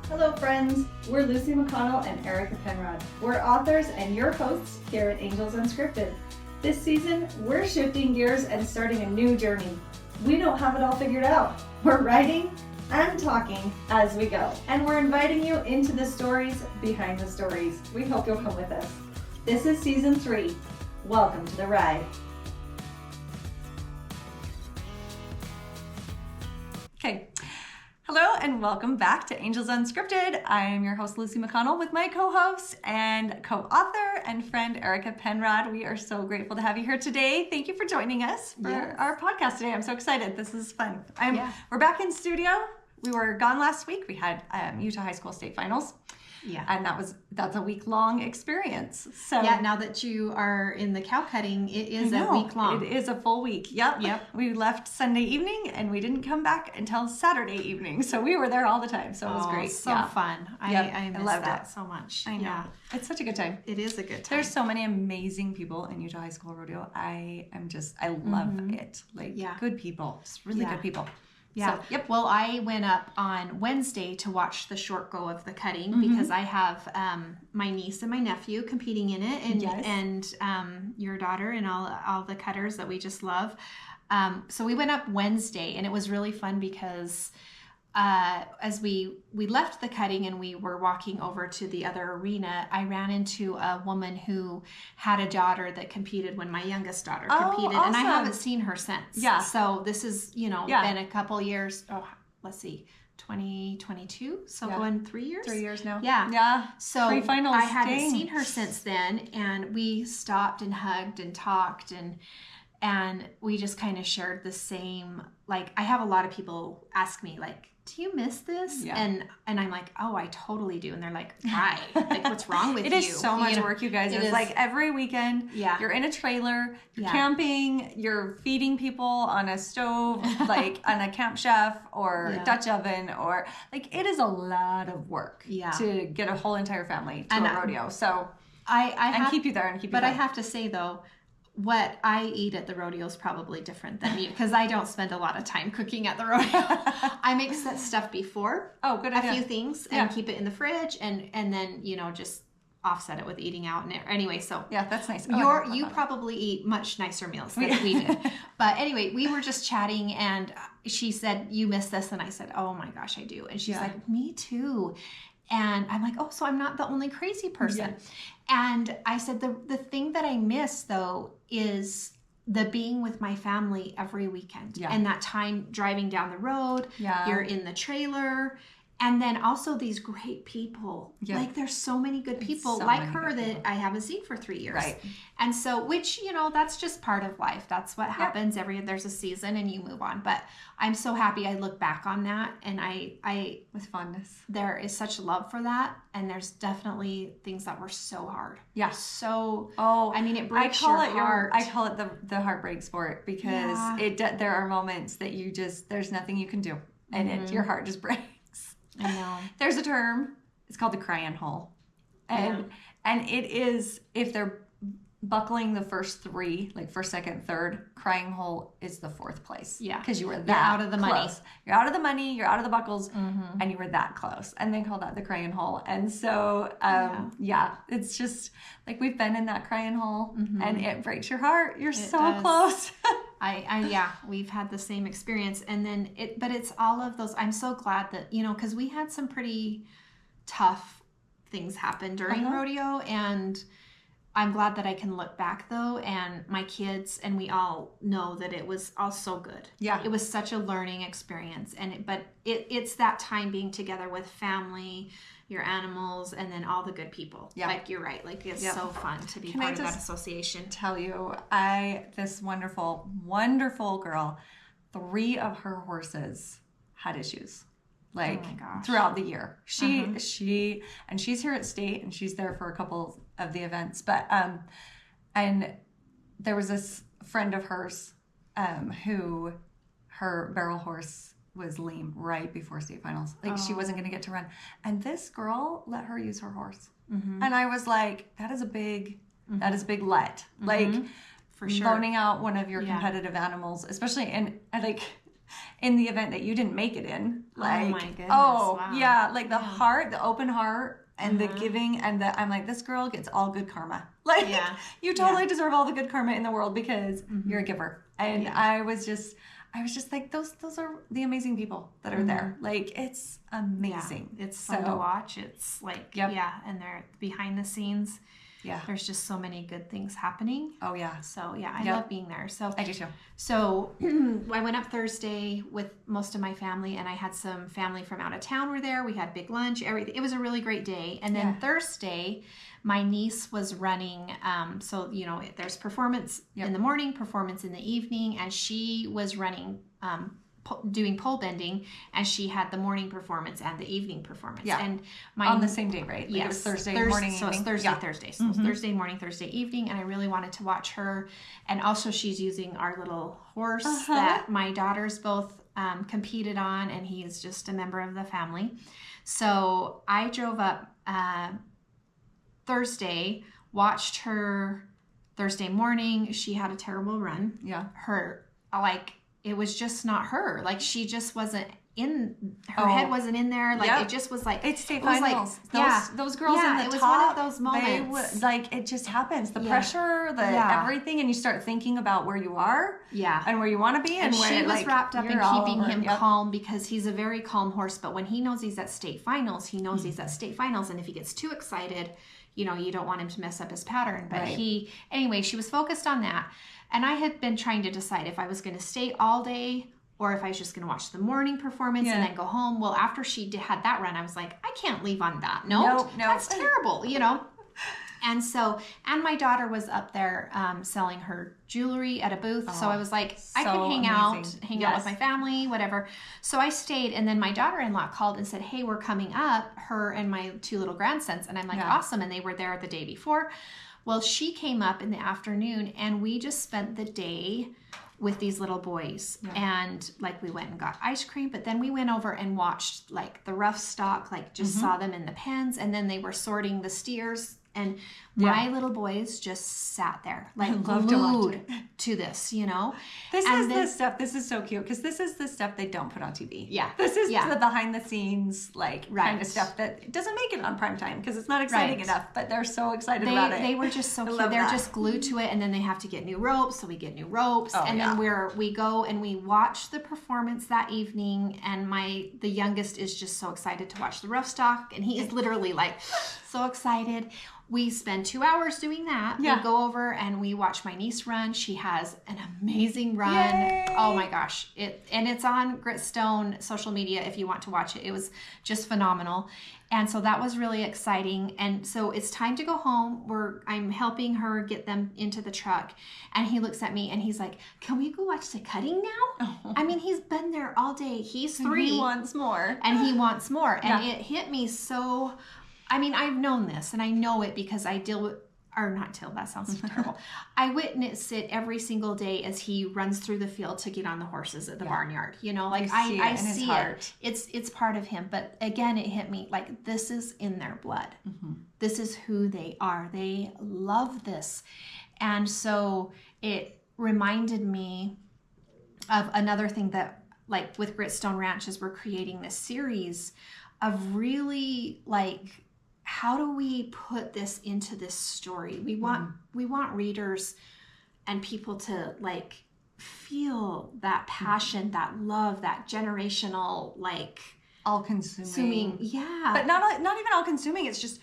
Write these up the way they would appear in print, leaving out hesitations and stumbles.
Hello friends, we're Lucy McConnell and Erica Penrod. We're authors and your hosts here at Angels Unscripted. This season, we're shifting gears and starting a new journey. We don't have it all figured out. We're writing and talking as we go. And we're inviting you into the stories behind the stories. We hope you'll come with us. This is season 3. Welcome to the ride. Okay. Hello and welcome back to Angels Unscripted. I am your host, Lucy McConnell, with my co-host and co-author and friend, Erica Penrod. We are so grateful to have you here today. Thank you for joining us for our podcast today. I'm so excited. This is fun. We're back in studio. We were gone last week. We had Utah High School state finals. Yeah. And that's a week-long experience. So yeah, now that you are in the cow cutting, it is a week long. It is a full week. Yep. We left Sunday evening and we didn't come back until Saturday evening. So we were there all the time. So it was great. So fun. I loved that so much. I know. Yeah. It's such a good time. It is a good time. There's so many amazing people in Utah High School Rodeo. I love it. Good people. Just really good people. Yeah. So, Well, I went up on Wednesday to watch the short go of the cutting because I have my niece and my nephew competing in it, and your daughter and all the cutters that we just love. So we went up Wednesday, and it was really fun because as we left the cutting and we were walking over to the other arena, I ran into a woman who had a daughter that competed when my youngest daughter competed. Awesome. And I haven't seen her since. Yeah. So this is, been a couple years. Oh, let's see. 2022, so going 3 years? 3 years now. Yeah. So pre-finals. I hadn't seen her since then, and we stopped and hugged and talked, and we just kind of shared the same, I have a lot of people ask me, do you miss this? Yeah. And I'm like, oh, I totally do. And they're like, why? What's wrong with you? It is so much work, you guys. It's every weekend, you're in a trailer, you're camping, you're feeding people on a stove, on a camp chef or Dutch oven, or it is a lot of work to get a whole entire family to a rodeo. So I keep you there and keep you there. But I have to say though, what I eat at the rodeo is probably different than you, because I don't spend a lot of time cooking at the rodeo. I make stuff before. Oh, good idea. A few things and keep it in the fridge, and then just offset it with eating out. And anyway, so yeah, that's nice. You probably eat much nicer meals than we did. But anyway, we were just chatting, and she said, "You miss this," and I said, "Oh my gosh, I do." And she's like, "Me too." And I'm like, oh, so I'm not the only crazy person. Yeah. And I said, the thing that I miss, though, is the being with my family every weekend. Yeah. And that time driving down the road. Yeah. You're in the trailer. And then also these great people. Yeah. There's so many good people her that I haven't seen for 3 years. Right. And so, which, that's just part of life. That's what happens. There's a season and you move on. But I'm so happy I look back on that, and I with fondness. There is such love for that. And there's definitely things that were so hard. Yeah. So, it breaks your heart. I call it the heartbreak sport, because there are moments that there's nothing you can do. And your heart just breaks. I know. There's a term. It's called the crying hole. And it is, if they're buckling the first 3, first, second, third, crying hole is the 4th place. Yeah. Because you were that out of the close. Money. You're out of the money, you're out of the buckles, and you were that close. And they call that the crying hole. And so, it's just, we've been in that crying hole, and it breaks your heart. You're so close. We've had the same experience. And then but it's all of those. I'm so glad that, because we had some pretty tough things happen during rodeo, and I'm glad that I can look back though, and my kids and we all know that it was all so good. Yeah. It was such a learning experience, but it's that time being together with family, your animals, and then all the good people. Yeah. You're right. It's so fun to be part of that association. Tell you, this wonderful, wonderful girl, 3 of her horses had issues. Oh my gosh. Throughout the year. She's here at state, and she's there for a couple of the events. But, and there was this friend of hers, who her barrel horse was lame right before state finals. She wasn't going to get to run. And this girl let her use her horse. And I was like, that is a big let. For sure. Loaning out one of your competitive animals, especially, and in the event that you didn't make it in. Like, oh my goodness. Oh, wow. yeah. Like the heart, the open heart and the giving and I'm like, this girl gets all good karma. Like, you totally deserve all the good karma in the world because you're a giver. And I was just like, those are the amazing people that are there. Like, it's amazing. Yeah. It's fun to watch. It's like, and they're behind the scenes. Yeah. There's just so many good things happening. Oh, yeah. So, I love being there. So I do too. So I went up Thursday with most of my family, and I had some family from out of town were there. We had big lunch, everything. It was a really great day. And then Thursday, my niece was running. So, there's performance in the morning, performance in the evening, and she was running doing pole bending, and she had the morning performance and the evening performance. Yeah. And on the same day, right? Like yes. It was Thursday morning, so evening. It's Thursday, Thursday. So it's Thursday morning, Thursday evening, and I really wanted to watch her. And also she's using our little horse that my daughters both competed on, and he is just a member of the family. So I drove up Thursday, watched her Thursday morning. She had a terrible run. Yeah. It was just not her. Like, she just wasn't in, her head wasn't in there. Like, it just was like, it's state finals. Those girls in the top. It was one of those moments. It just happens. The pressure, everything, and you start thinking about where you are. Yeah. And where you want to be. And where, she was wrapped up in keeping him calm, because he's a very calm horse. But when he knows he's at state finals, he knows he's at state finals. And if he gets too excited, you don't want him to mess up his pattern. But anyway, she was focused on that. And I had been trying to decide if I was going to stay all day or if I was just going to watch the morning performance and then go home. Well, after she had that run, I was like, I can't leave on that. No, that's terrible, And so, and my daughter was up there selling her jewelry at a booth. So I was like, I can hang out with my family, whatever. So I stayed, and then my daughter-in-law called and said, hey, we're coming up, her and my two little grandsons. And I'm like, awesome. And they were there the day before. Well, she came up in the afternoon, and we just spent the day with these little boys. And we went and got ice cream, but then we went over and watched the rough stock, just saw them in the pens, and then they were sorting the steers. And my little boys just sat there, glued to this, This is the stuff, this is so cute, because this is the stuff they don't put on TV. Yeah. This is the behind the scenes, kind of stuff that doesn't make it on prime time, because it's not exciting enough, but they're so excited about it. They were just so cute. They're just glued to it, and then they have to get new ropes, so we get new ropes, and then we go and we watch the performance that evening, and the youngest is just so excited to watch the rough stock, and he is literally so excited. We spend 2 hours doing that. Yeah. We go over and we watch my niece run. She has an amazing run. Yay. Oh my gosh. It's on Gritstone social media if you want to watch it. It was just phenomenal. And so that was really exciting. And so it's time to go home. I'm helping her get them into the truck. And he looks at me and he's like, can we go watch the cutting now? Oh. I mean, he's been there all day. He's 3. He wants more. And he wants more. And it hit me so... I mean, I've known this, and I know it because I that sounds terrible. I witness it every single day as he runs through the field to get on the horses at the barnyard. I see it. It's part of him. But again, it hit me this is in their blood. Mm-hmm. This is who they are. They love this. And so it reminded me of another thing that, with Gritstone Ranch, as we're creating this series of really how do we put this into this story? We want readers and people to feel that passion, that love, that generational all consuming. Yeah. But not even all consuming. It's just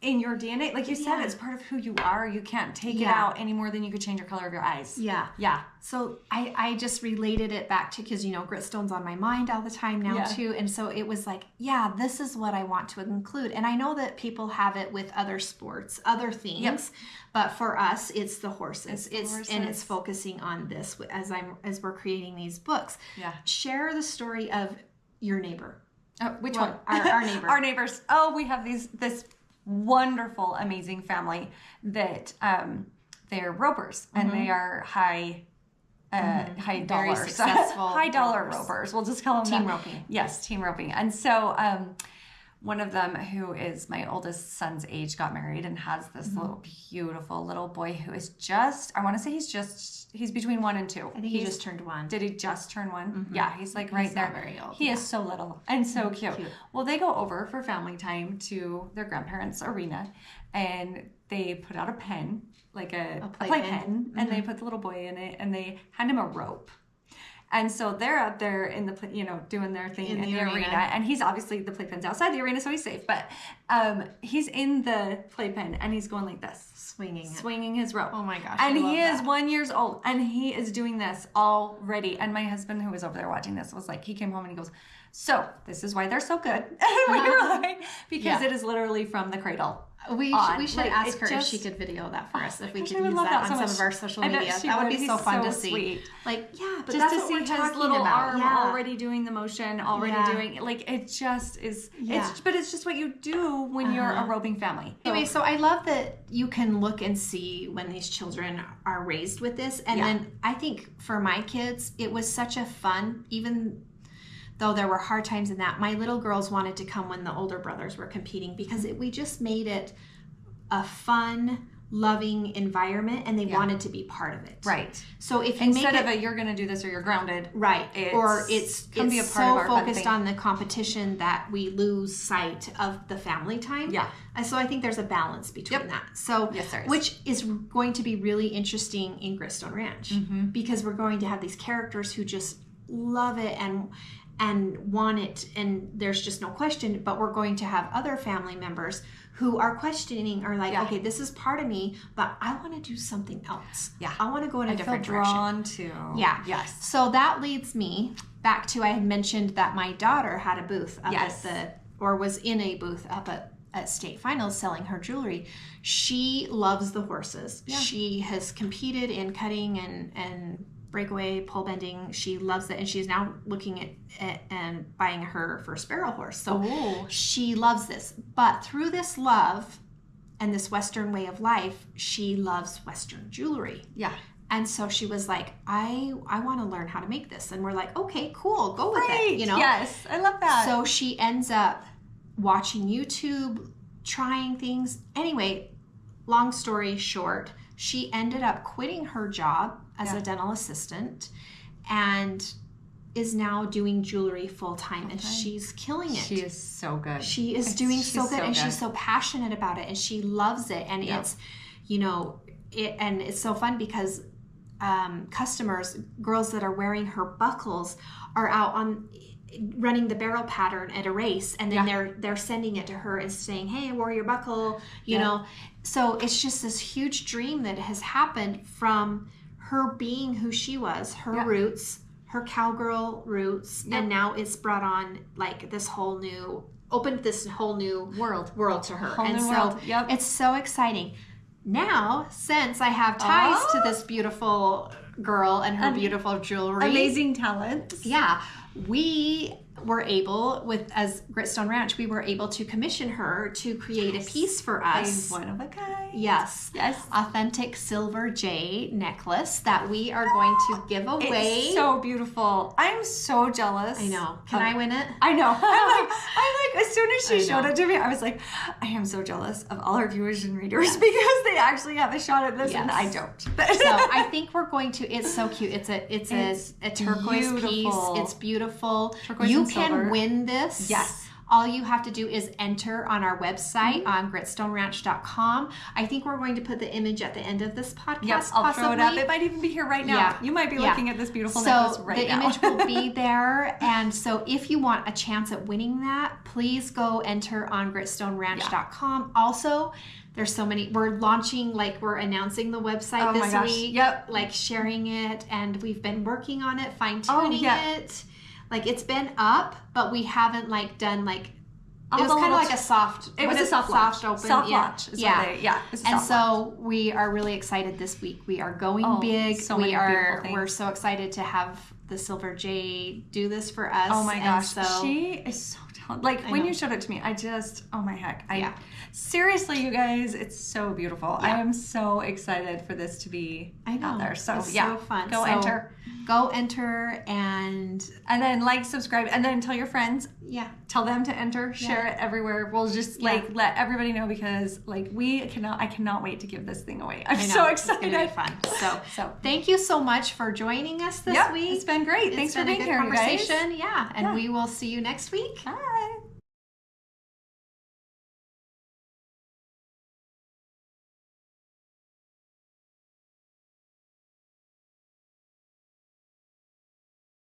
in your DNA. Like you said, it's part of who you are. You can't take it out any more than you could change your color of your eyes. Yeah. Yeah. So I just related it back to, because, Gritstone's on my mind all the time now too. And so it was this is what I want to include. And I know that people have it with other sports, other things, but for us, it's the horses. And it's focusing on this as we're creating these books. Yeah. Share the story of your neighbor. Which one? Our neighbor. Our neighbors. Oh, we have this wonderful, amazing family that they're ropers, and they are high dollar, successful high dollar ropers. We'll just call them team roping. Yes, team roping. And so one of them, who is my oldest son's age, got married and has this little beautiful little boy who is just, I want to say he's between 1 and 2. I think he just turned 1. Did he just turn 1? Yeah, he's like right there. Not very old. He is so little and so cute. Well, they go over for family time to their grandparents' arena, and they put out a pen, like a playpen, and they put the little boy in it, and they hand him a rope. And so they're out there in the, doing their thing in the arena. And he's obviously, the playpen's outside the arena, so he's safe. But he's in the playpen, and he's going like this. Swinging his rope. Oh my gosh. And he is 1 year old, and he is doing this already. And my husband, who was over there watching this, was like, he came home and he goes, so this is why they're so good. And we were like, because it is literally from the cradle. We should ask her if she could video that for us, if we could use that on some of our social media. That would be so fun to see. Sweet. Like, yeah, but just that's to what see we're his talking little about. arm already doing the motion, already doing, like, it just is, but it's just what you do when you're a roving family. Anyway, so I love that you can look and see when these children are raised with this. And then I think for my kids, it was such a fun, even though there were hard times in that, my little girls wanted to come when the older brothers were competing, because we just made it a fun, loving environment, and they wanted to be part of it. Right. So if you instead make of you're going to do this or you're grounded. Right. It's be a part so of our focused on the competition that we lose sight of the family time. Yeah. And so I think there's a balance between that. So, yes, there is. Which is going to be really interesting in Gritstone Ranch, because we're going to have these characters who just love it and want it, and there's just no question. But we're going to have other family members who are questioning, are like, okay, this is part of me, but I want to do something else. Yeah, I want to go in a different direction. Drawn to. Yeah. Yes. So that leads me back to, I had mentioned that my daughter had a booth up was in a booth up at state finals selling her jewelry. She loves the horses. Yeah. She has competed in cutting and breakaway pole bending. She loves it, and she's now looking at and buying her first barrel horse. So she loves this. But through this love and this Western way of life, she loves Western jewelry. Yeah. And so she was like, I want to learn how to make this. And we're like, okay, cool, go with it. Yes, I love that. So she ends up watching YouTube, trying things. Anyway, long story short, she ended up quitting her job as a dental assistant and is now doing jewelry full time, and she's killing it. She is so good. She is doing so good, and she's so passionate about it, and she loves it. And it's, and it's so fun because customers, girls that are wearing her buckles, are out on running the barrel pattern at a race, and then they're sending it to her and saying, hey, I wore your buckle, you know. So it's just this huge dream that has happened from her being who she was, her roots, her cowgirl roots, and now it's brought on like this whole new, opened this whole new world to her. And so it's so exciting. Now, since I have ties to this beautiful girl and her beautiful jewelry, amazing talents. Yeah, we were able, as Gritstone Ranch, we were able to commission her to create a piece for us. One of a kind. Yes. Authentic silver J necklace that we are going to give away. It's so beautiful. I'm so jealous. I know. Can I win it? I know. I'm like, as soon as she showed it to me, I was like, I am so jealous of all our viewers and readers because they actually have a shot at this and I don't. So I think we're going to, it's so cute. It's a turquoise piece. It's beautiful. Turquoise you and can silver. win this. Yes. All you have to do is enter on our website on gritstoneranch.com. I think we're going to put the image at the end of this podcast. Yep, I'll throw it up. It might even be here right now. Yeah. You might be looking at this beautiful necklace right now. So the image will be there. And so if you want a chance at winning that, please go enter on gritstoneranch.com. Also, there's so many, we're launching, like we're announcing the website this week. Yep. Like sharing it, and we've been working on it, fine-tuning it. Like it's been up, but we haven't like done like, it was kind of like a soft, it was a soft open. Soft launch. And so we are really excited this week. We are going big. We're so excited to have the Silver J do this for us. Oh my gosh. So she is so talented. like when know. you showed it to me, I just, oh my heck. Yeah. Seriously, you guys, it's so beautiful. Yeah. I am so excited for this to be out there. So it's yeah, so fun. go enter. Go enter and then like, subscribe, and then tell your friends. Yeah. Tell them to enter, share it everywhere. We'll just like let everybody know, because like I cannot wait to give this thing away. I'm so excited. It's gonna be fun. So thank you so much for joining us this week. It's been great. Thanks for being here, guys. Yeah. And we will see you next week. Bye.